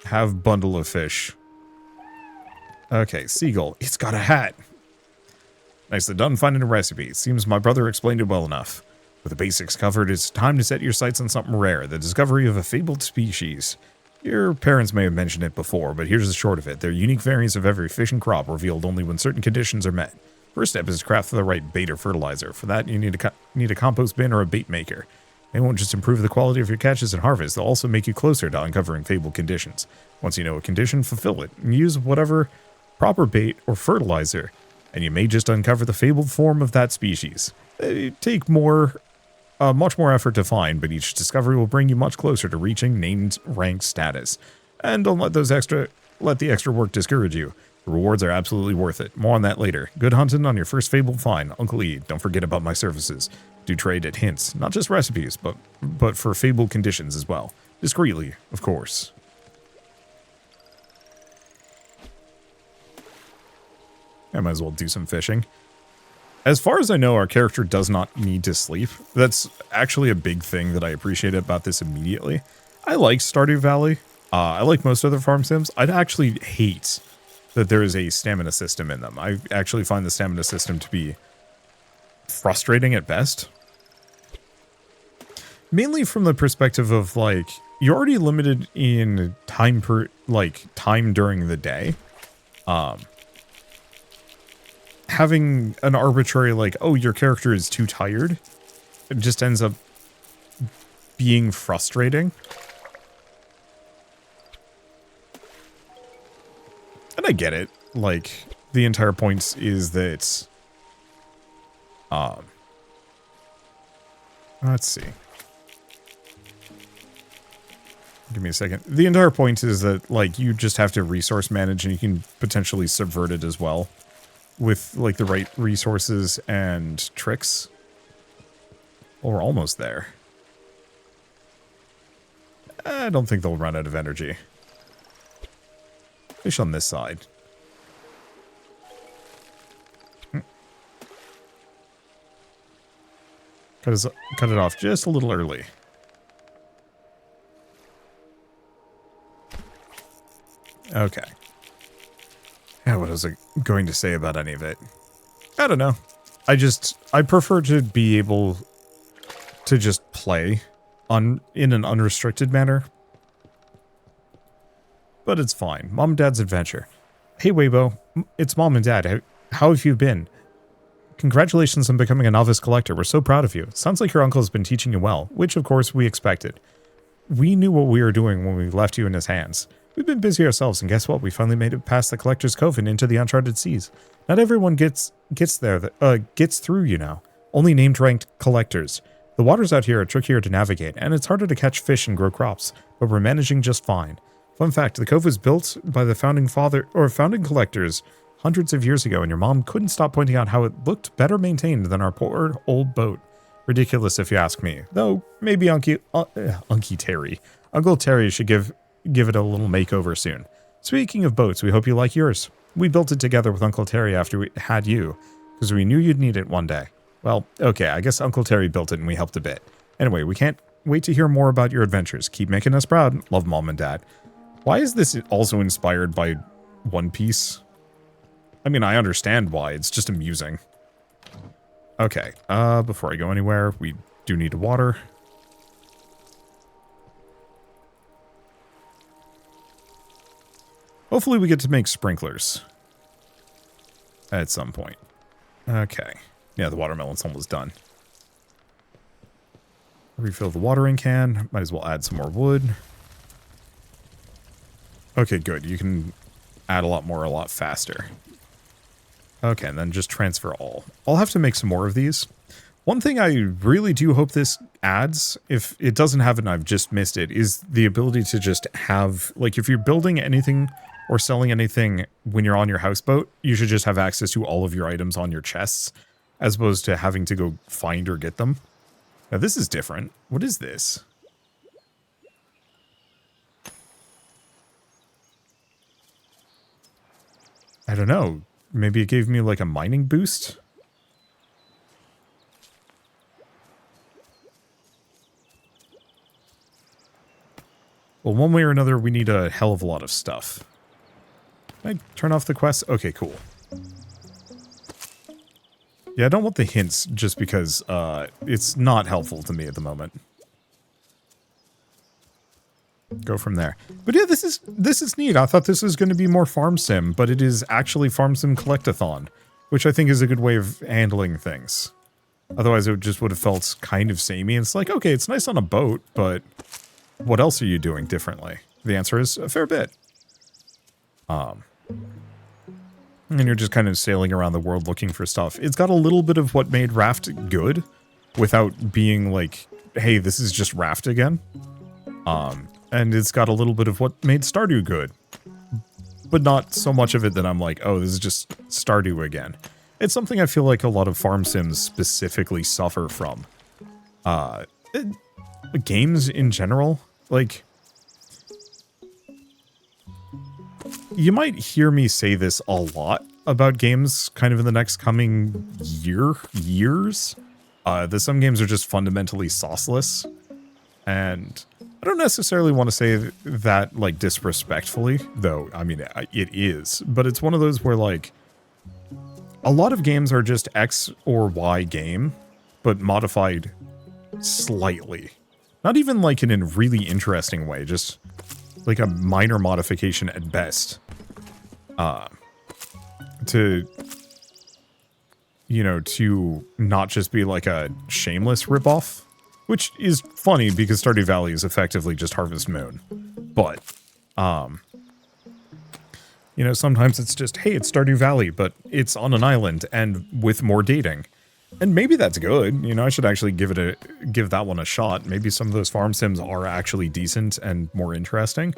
Have bundle of fish. Okay, seagull. It's got a hat. Nicely done finding a recipe. Seems my brother explained it well enough. With the basics covered, it's time to set your sights on something rare, the discovery of a fabled species. Your parents may have mentioned it before, but here's the short of it. They're unique variants of every fish and crop revealed only when certain conditions are met. First step is to craft the right bait or fertilizer. For that, you need a compost bin or a bait maker. They won't just improve the quality of your catches and harvest, they'll also make you closer to uncovering fabled conditions. Once you know a condition, fulfill it, and use whatever proper bait or fertilizer, and you may just uncover the fabled form of that species. They take much more effort to find, but each discovery will bring you much closer to reaching named rank status. And don't let the extra work discourage you. The rewards are absolutely worth it. More on that later. Good hunting on your first fabled find. Uncle E, don't forget about my services. Do trade at hints, not just recipes, but for fabled conditions as well. Discreetly, of course. I might as well do some fishing. As far as I know, our character does not need to sleep. That's actually a big thing that I appreciate about this immediately. I like Stardew Valley. I like most other farm sims. I'd actually hate that there is a stamina system in them. I actually find the stamina system to be frustrating at best. Mainly from the perspective of, like, you're already limited in time during the day. Having an arbitrary, like, oh, your character is too tired, it just ends up being frustrating. And I get it. Like, the entire point is that, let's see. Give me a second. The entire point is that, like, you just have to resource manage and you can potentially subvert it as well. With, like, the right resources and tricks. Well, we're almost there. I don't think they'll run out of energy. Fish on this side. Cut it off just a little early. Okay. Yeah, what was I going to say about any of it? I don't know. I prefer to be able to just play in an unrestricted manner. But it's fine. Mom and Dad's adventure. Hey, Weibo. It's Mom and Dad. How have you been? Congratulations on becoming a novice collector. We're so proud of you. Sounds like your uncle has been teaching you well, which of course we expected. We knew what we were doing when we left you in his hands. We've been busy ourselves, and guess what? We finally made it past the Collector's Cove and into the uncharted seas. Not everyone gets through, you know. Only named ranked collectors. The waters out here are trickier to navigate, and it's harder to catch fish and grow crops, but we're managing just fine. Fun fact, the cove was built by the founding collectors hundreds of years ago, and your mom couldn't stop pointing out how it looked better maintained than our poor old boat. Ridiculous if you ask me. Though, maybe Uncle Terry should give it a little makeover soon. Speaking of boats, we hope you like yours. We built it together with Uncle Terry after we had you, because we knew you'd need it one day. Well, okay, I guess Uncle Terry built it and we helped a bit. Anyway, we can't wait to hear more about your adventures. Keep making us proud. Love, Mom and Dad. Why is this also inspired by One Piece? I mean, I understand why. It's just amusing. Okay, before I go anywhere, we do need to water. Hopefully we get to make sprinklers at some point. Okay. Yeah, the watermelon's almost done. Refill the watering can. Might as well add some more wood. Okay, good. You can add a lot more a lot faster. Okay, and then just transfer all. I'll have to make some more of these. One thing I really do hope this adds, if it doesn't have it and I've just missed it, is the ability to just have, like, if you're building anything or selling anything when you're on your houseboat, you should just have access to all of your items on your chests, as opposed to having to go find or get them. Now this is different. What is this? I don't know. Maybe it gave me like a mining boost? Well, one way or another, we need a hell of a lot of stuff. Can I turn off the quest? Okay, cool. Yeah, I don't want the hints just because it's not helpful to me at the moment. Go from there. But yeah, this is neat. I thought this was going to be more farm sim, but it is actually farm sim collectathon, which I think is a good way of handling things. Otherwise, it just would have felt kind of samey. And it's like, okay, it's nice on a boat, but what else are you doing differently? The answer is a fair bit. And you're just kind of sailing around the world looking for stuff. It's got a little bit of what made Raft good without being like, hey, this is just Raft again. And it's got a little bit of what made Stardew good. But not so much of it that I'm like, oh, this is just Stardew again. It's something I feel like a lot of farm sims specifically suffer from. Games in general, like... You might hear me say this a lot about games kind of in the next coming years. That some games are just fundamentally sauceless. And I don't necessarily want to say that, like, disrespectfully, though, I mean, it is. But it's one of those where, like, a lot of games are just X or Y game, but modified slightly. Not even, like, in a really interesting way, just, like, a minor modification at best. To, you know, to not just be, like, a shameless ripoff. Which is funny because Stardew Valley is effectively just Harvest Moon. But, you know, sometimes it's just, hey, it's Stardew Valley, but it's on an island and with more dating. And maybe that's good. You know, I should actually give that one a shot. Maybe some of those farm sims are actually decent and more interesting.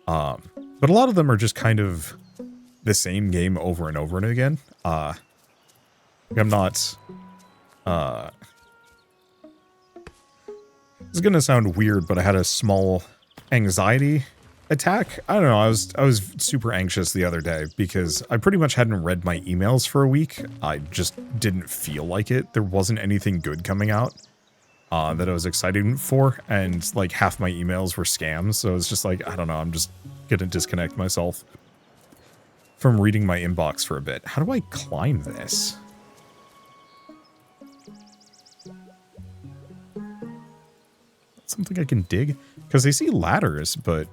But a lot of them are just kind of the same game over and over and again. I'm not, it's gonna sound weird, but I had a small anxiety attack. I don't know, I was super anxious the other day because I pretty much hadn't read my emails for a week. I just didn't feel like it. There wasn't anything good coming out that I was excited for, and like half my emails were scams, so it's just like, I don't know, I'm just gonna disconnect myself from reading my inbox for a bit. How do I climb this? Something I can dig? Because I see ladders, but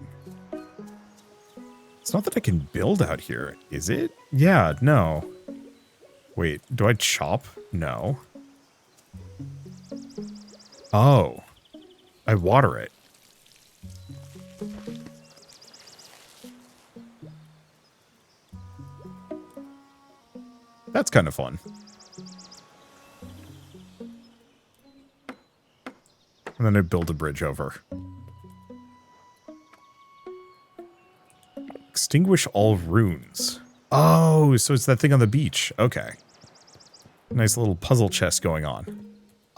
it's not that I can build out here, is it? Yeah, no. Wait, do I chop? No. Oh. I water it. That's kind of fun. And then I build a bridge over. Extinguish all runes. Oh, so it's that thing on the beach. Okay. Nice little puzzle chest going on.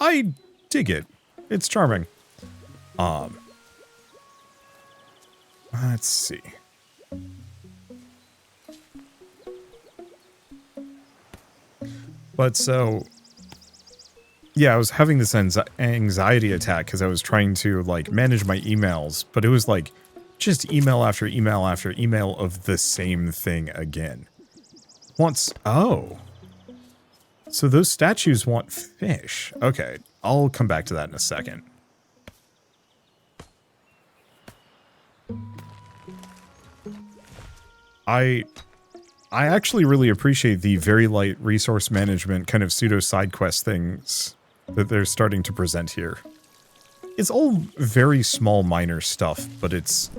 I dig it. It's charming. Let's see. But so... Yeah, I was having this anxiety attack because I was trying to, like, manage my emails, but it was, like, just email after email after email of the same thing again. Oh. So those statues want fish. Okay, I'll come back to that in a second. I actually really appreciate the very light resource management kind of pseudo side quest things that they're starting to present here. It's all very small minor stuff, but it's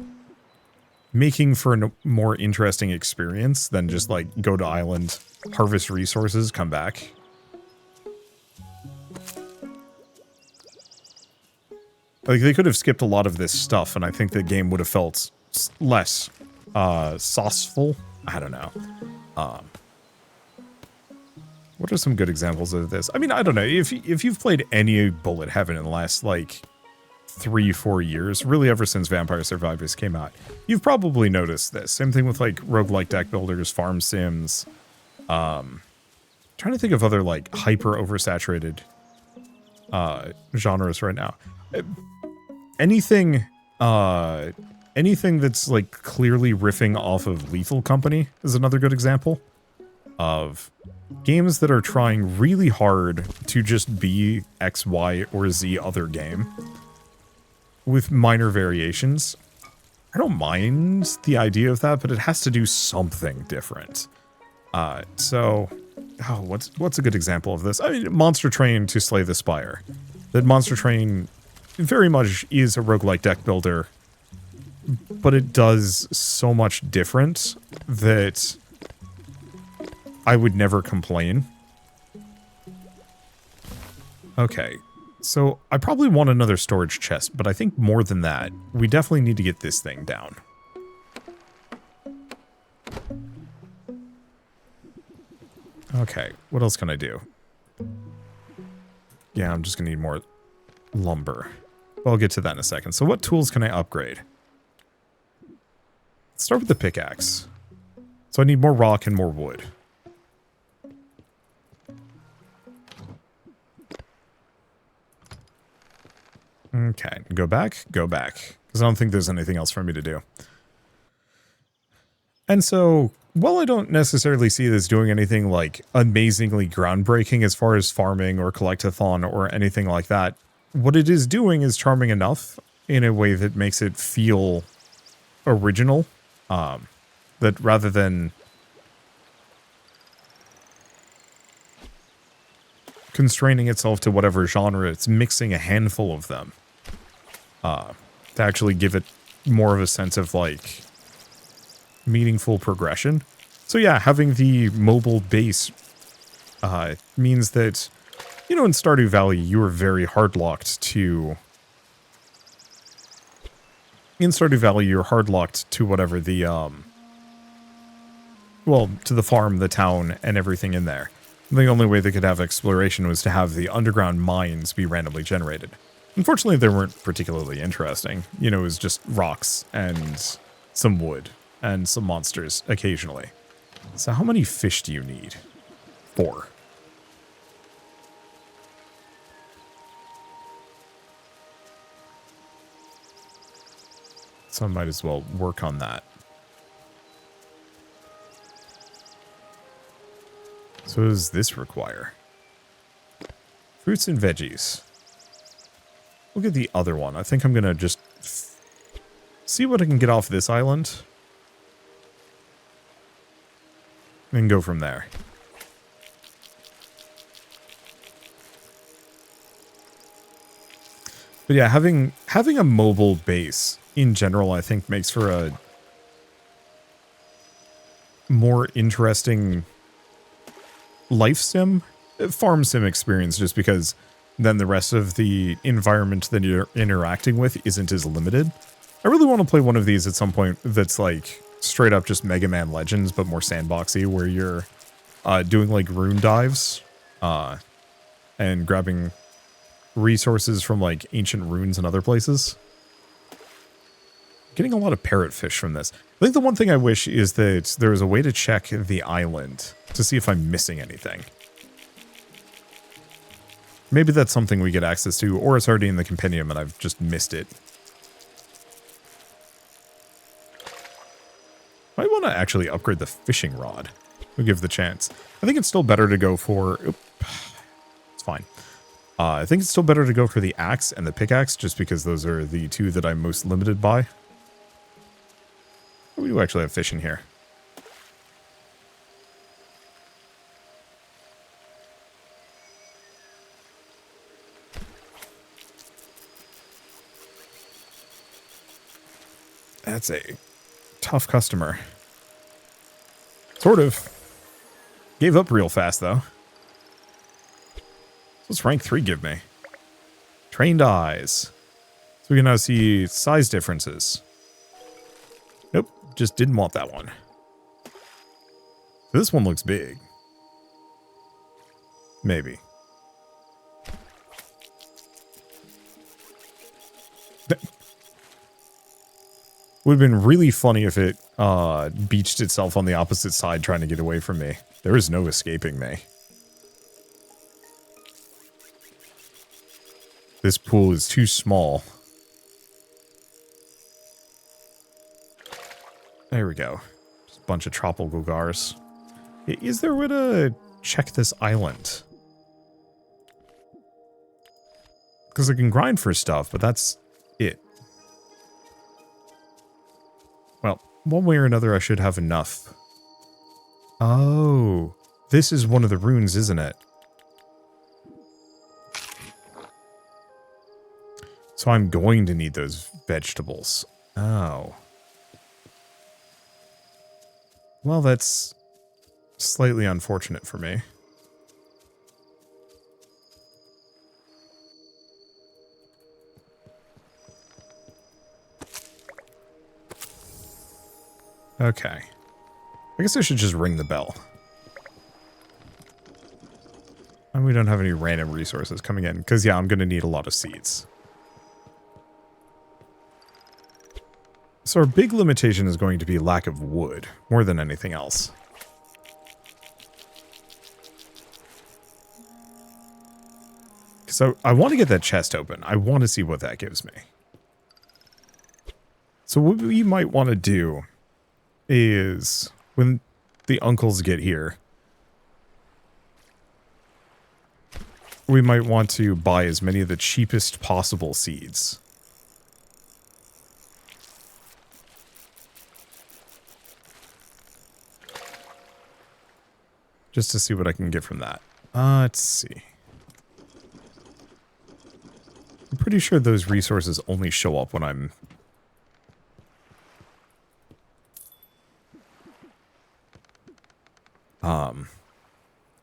making for a more interesting experience than just like go to island, harvest resources, come back. Like they could have skipped a lot of this stuff and I think the game would have felt less sauceful. I don't know. What are some good examples of this? I mean, I don't know. If you've played any Bullet Heaven in the last, like, 3-4 years, really ever since Vampire Survivors came out, you've probably noticed this. Same thing with, like, roguelike deck builders, farm sims. Trying to think of other, like, hyper oversaturated genres right now. Anything that's, like, clearly riffing off of Lethal Company is another good example. of games that are trying really hard to just be X, Y, or Z other game with minor variations. I don't mind the idea of that, but it has to do something different. What's a good example of this? I mean, Monster Train to Slay the Spire. That Monster Train very much is a roguelike deck builder, but it does so much different that I would never complain. Okay, so I probably want another storage chest, but I think more than that, we definitely need to get this thing down. Okay, what else can I do? Yeah, I'm just gonna need more lumber. Well, I'll get to that in a second. So what tools can I upgrade? Let's start with the pickaxe. So I need more rock and more wood. Okay, go back, because I don't think there's anything else for me to do. And so, while I don't necessarily see this doing anything like amazingly groundbreaking as far as farming or collectathon or anything like that, what it is doing is charming enough in a way that makes it feel original, that rather than constraining itself to whatever genre, it's mixing a handful of them to actually give it more of a sense of like meaningful progression. So yeah, having the mobile base means that, you know, in Stardew Valley, you are very hard-locked to... In Stardew Valley, you're hard-locked to whatever the, well, to the farm, the town, and everything in there. The only way they could have exploration was to have the underground mines be randomly generated. Unfortunately, they weren't particularly interesting. You know, it was just rocks and some wood and some monsters occasionally. So how many fish do you need? 4. So I might as well work on that. So what does this require? Fruits and veggies. Look at the other one. I think I'm going to just see what I can get off this island. And go from there. But yeah, having a mobile base in general, I think makes for a more interesting life sim, farm sim experience, just because then the rest of the environment that you're interacting with isn't as limited. I really want to play one of these at some point that's like straight up just Mega Man Legends, but more sandboxy, where you're doing like rune dives and grabbing resources from like ancient ruins and other places. Getting a lot of parrotfish from this. I think the one thing I wish is that there was a way to check the island to see if I'm missing anything. Maybe that's something we get access to, or it's already in the compendium and I've just missed it. Might want to actually upgrade the fishing rod. We'll give the chance. I think it's still better to go for... It's fine. I think it's still better to go for the axe and the pickaxe, just because those are the two that I'm most limited by. We do actually have fish in here. That's a tough customer. Sort of. Gave up real fast, though. What's rank 3 give me? Trained eyes. So we can now see size differences. Nope, just didn't want that one. This one looks big. Maybe. Would have been really funny if it beached itself on the opposite side trying to get away from me. There is no escaping me. This pool is too small. There we go. Just a bunch of tropical gars. Is there a way to check this island? Because I can grind for stuff, but that's it. Well, one way or another, I should have enough. Oh, this is one of the runes, isn't it? So I'm going to need those vegetables. Oh. Well, that's slightly unfortunate for me. Okay. I guess I should just ring the bell. And we don't have any random resources coming in, because yeah, I'm going to need a lot of seeds. So our big limitation is going to be lack of wood, more than anything else. So I want to get that chest open. I want to see what that gives me. So what we might want to do is, when the uncles get here, we might want to buy as many of the cheapest possible seeds. Just to see what I can get from that. Let's see. I'm pretty sure those resources only show up when I'm...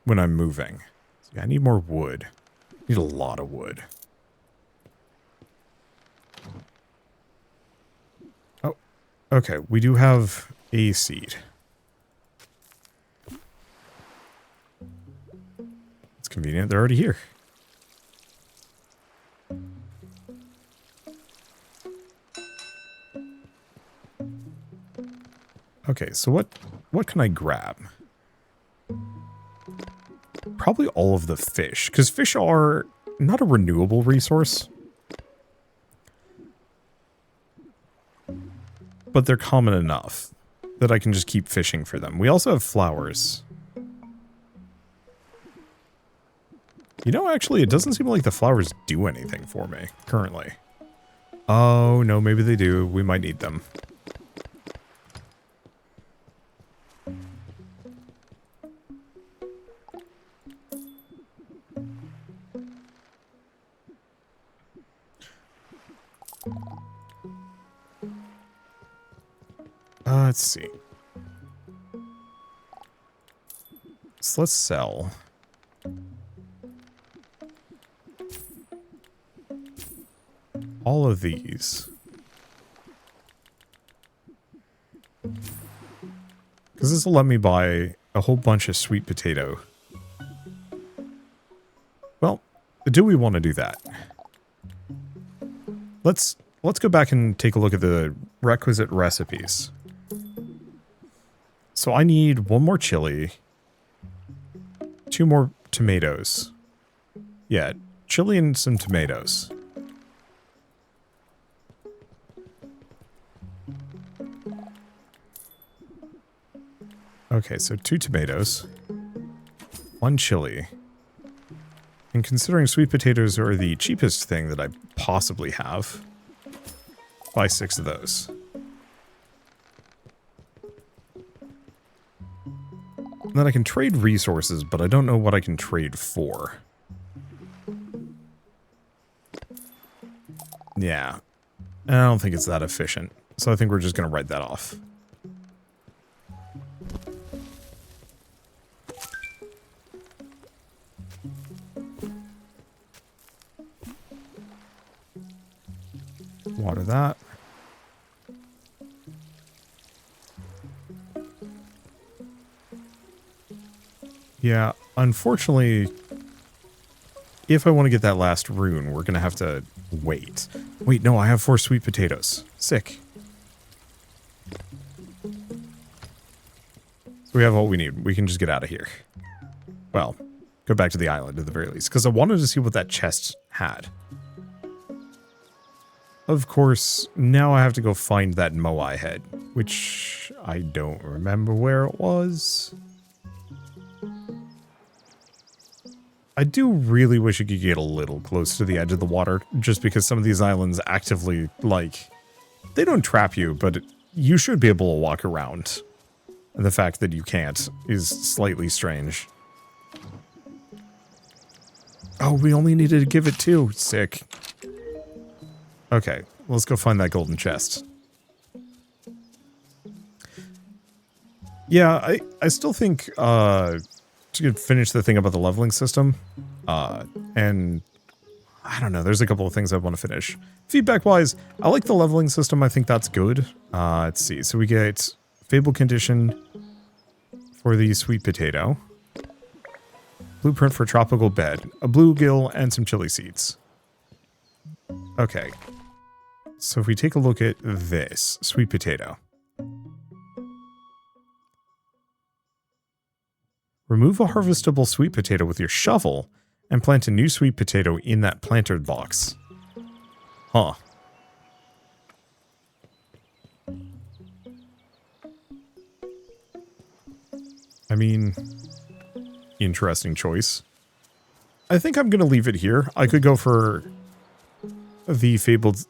when I'm moving. So yeah, I need more wood. I need a lot of wood. Oh, okay. We do have a seed. It's convenient. They're already here. Okay, so what can I grab? Probably all of the fish, because fish are not a renewable resource, but they're common enough that I can just keep fishing for them. We also have flowers. You know, actually, it doesn't seem like the flowers do anything for me currently. Oh, no, maybe they do. We might need them. Let's see. So let's sell. All of these. Because this will let me buy a whole bunch of sweet potato. Well, do we want to do that? Let's go back and take a look at the requisite recipes. So I need one more chili, 2 more tomatoes. Yeah, chili and some tomatoes. Okay, so 2 tomatoes, 1 chili. And considering sweet potatoes are the cheapest thing that I possibly have, buy 6 of those. And then I can trade resources, but I don't know what I can trade for. Yeah. And I don't think it's that efficient. So I think we're just going to write that off. Water that. Yeah, unfortunately, if I want to get that last rune, we're going to have to wait. Wait, no, I have 4 sweet potatoes. Sick. So we have all we need. We can just get out of here. Well, go back to the island at the very least, because I wanted to see what that chest had. Of course, now I have to go find that Moai head, which I don't remember where it was. I do really wish you could get a little close to the edge of the water, just because some of these islands actively, like, they don't trap you, but you should be able to walk around. And the fact that you can't is slightly strange. Oh, we only needed to give it 2. Sick. Okay, let's go find that golden chest. Yeah, I still think, to finish the thing about the leveling system, and I don't know, there's a couple of things I want to finish. Feedback-wise, I like the leveling system, I think that's good. Let's see, so we get Fable Condition for the sweet potato, blueprint for tropical bed, a bluegill, and some chili seeds. Okay, so if we take a look at this, sweet potato. Remove a harvestable sweet potato with your shovel and plant a new sweet potato in that planter box. Huh. I mean, interesting choice. I think I'm going to leave it here. I could go for the fabled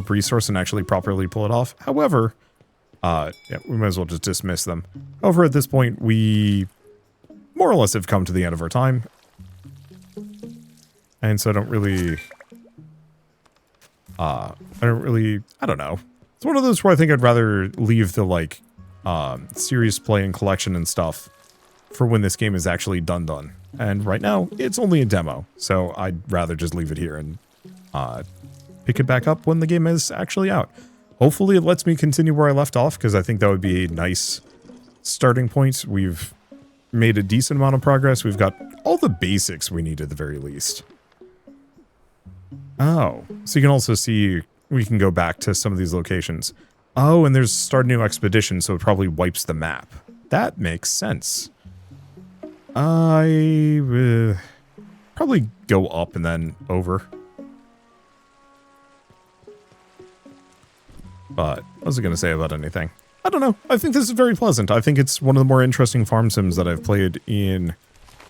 resource and actually properly pull it off. However, yeah, we might as well just dismiss them. However, at this point, we more or less have come to the end of our time. And so I don't know. It's one of those where I think I'd rather leave the, like, serious play and collection and stuff for when this game is actually done. And right now, it's only a demo. So I'd rather just leave it here and pick it back up when the game is actually out. Hopefully it lets me continue where I left off, because I think that would be a nice starting point. We've made a decent amount of progress. We've got all the basics we need at the very least. Oh, so you can also see we can go back to some of these locations. Oh, and there's start a new expedition, so it probably wipes the map. That makes sense. I probably go up and then over. But what was I going to say about anything? I don't know. I think this is very pleasant. I think it's one of the more interesting farm sims that I've played in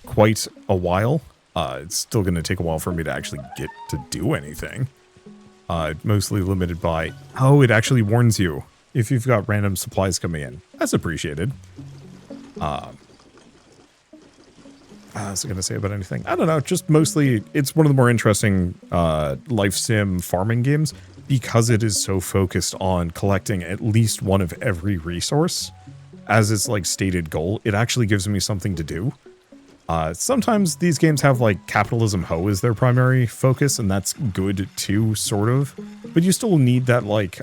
quite a while. It's still going to take a while for me to actually get to do anything. Mostly limited by, oh, it actually warns you if you've got random supplies coming in. That's appreciated. What was I going to say about anything? I don't know. Just mostly, it's one of the more interesting life sim farming games, because it is so focused on collecting at least one of every resource as its, like, stated goal. It actually gives me something to do. Sometimes these games have, like, capitalism hoe as their primary focus, and that's good too, sort of. But you still need that, like,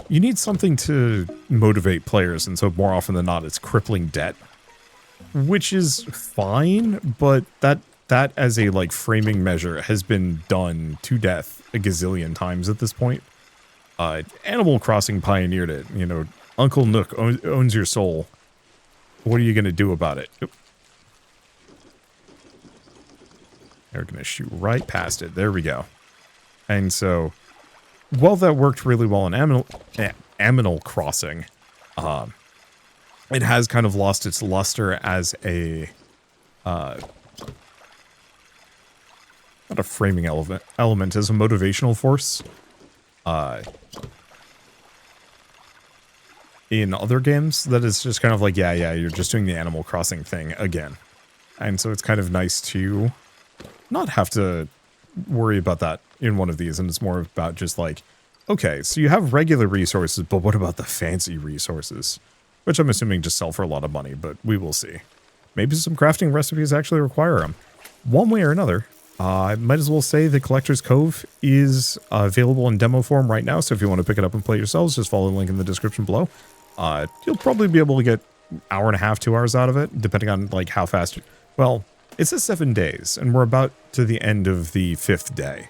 you need something to motivate players, and so more often than not, it's crippling debt. Which is fine, but that as a, like, framing measure has been done to death a gazillion times at this point. Animal Crossing pioneered it. You know, Uncle Nook owns your soul. What are you going to do about it? Oop. They're going to shoot right past it. There we go. And so, while that worked really well in Animal Crossing, it has kind of lost its luster as a not a framing element, as a motivational force. In other games, that is just kind of like, yeah, you're just doing the Animal Crossing thing again. And so it's kind of nice to not have to worry about that in one of these, and it's more about just like, okay, so you have regular resources, but what about the fancy resources? Which I'm assuming just sell for a lot of money, but we will see. Maybe some crafting recipes actually require them. One way or another, I might as well say the Collector's Cove is available in demo form right now, so if you want to pick it up and play yourselves, just follow the link in the description below. You'll probably be able to get an hour and a half, 2 hours out of it, depending on, like, how fast... Well, it says 7 days, and we're about to the end of the 5th day.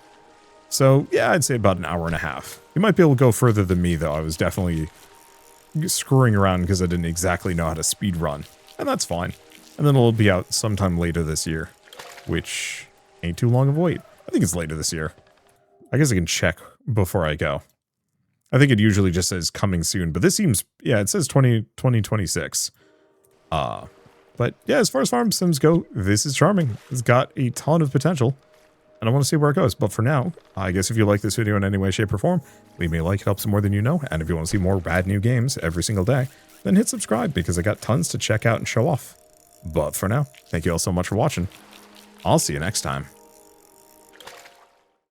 So, yeah, I'd say about an hour and a half. You might be able to go further than me, though. I was definitely screwing around because I didn't exactly know how to speed run, and that's fine. And then it'll be out sometime later this year, which ain't too long of a wait. I think it's later this year. I guess I can check before I go. I think it usually just says coming soon, but this seems, yeah, it says 2026. But yeah, as far as farm sims go, this is charming. It's got a ton of potential, and I want to see where it goes. But for now, I guess if you like this video in any way, shape, or form, leave me a like. It helps more than you know. And if you want to see more rad new games every single day, then hit subscribe, because I got tons to check out and show off. But for now, thank you all so much for watching. I'll see you next time.